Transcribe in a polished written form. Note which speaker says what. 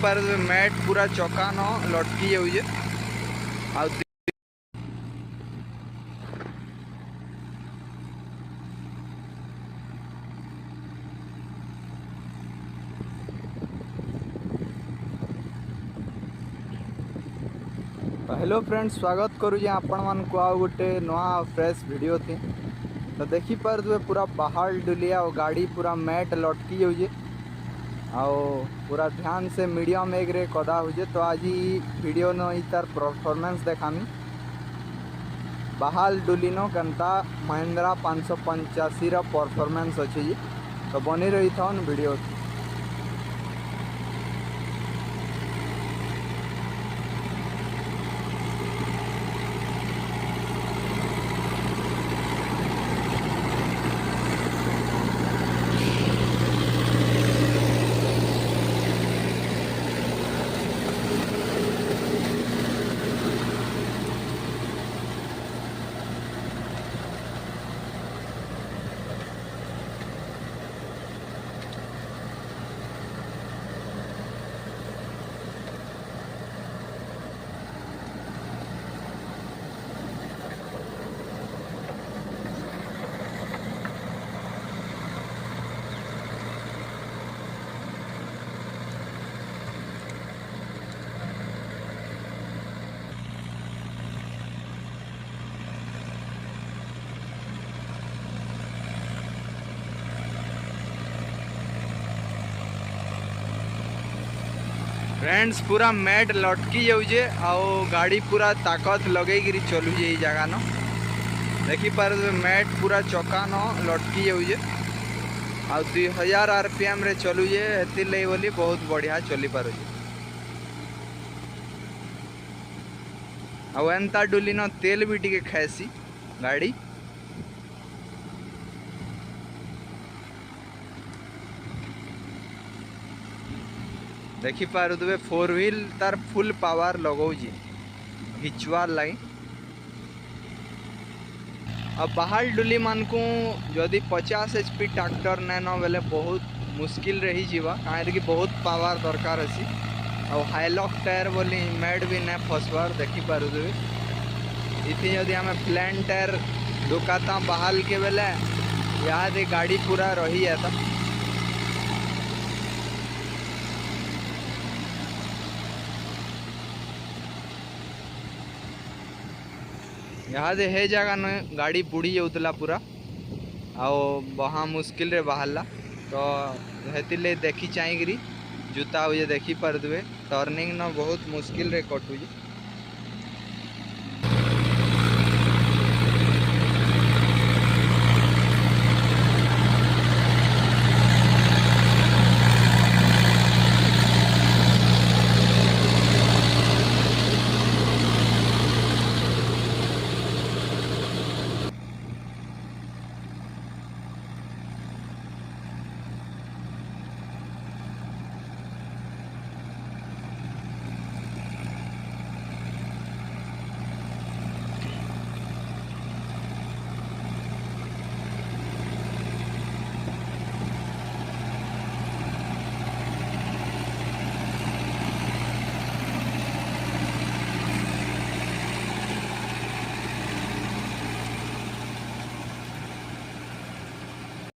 Speaker 1: देखिपारे mat पूरा चका न लटकी जाऊे आ हेलो फ्रेंड्स, स्वागत करुचे आपण मान को आ गोटे नवा फ्रेश वीडियो थी। तो देखिपारे पूरा पहाड़ डुलिया और गाड़ी पूरा मैट लटकी जाऊे आओ पूरा ध्यान से मीडियम एग रे कदा होजे। तो आज वीडियो न तार परफॉर्मेंस देखामी बहाल डुलिनो कंता महिंद्रा 585 परफॉर्मेंस अच्छे जी। तो बनी रही था वीडियो। फ्रेंड्स पूरा मैट लटकी जाऊे आओ गाड़ी पूरा ताकत लगे चलू जे जगह न देखिपारे मैट पूरा चका न लटकी जाऊे आ 2000 RPM रे चलुजे हेतिर लई बोली बहुत बढ़िया चली पारुजे। आ एंता डुली न तेल भी टिके खाएसी गाड़ी। देखिपारे 4 व्हील तार फुल पावर लगौजी घिचवार लगी। अब बाहर डुली मान को जदि 50 HP ट्रैक्टर नैन बेले बहुत मुश्किल रही जीवा कहीं बहुत पावर दरकार अच्छी। और हाइलॉक टायर बोली मैट भी नहीं फसवार देखिपारे इतनी जदि आम प्लेन टायर दुकाता बहाल के बेले यहाँ गाड़ी पूरा रही जाता। यहाँ से हे जगह न गाड़ी बुड़ी जाऊला पूरा आओ वहाँ मुश्किल रे बाहरला। तो हेतिर देखी चाहिए जूता हुए देखिपारे टर्निंग न बहुत मुश्किल रे कटुजे।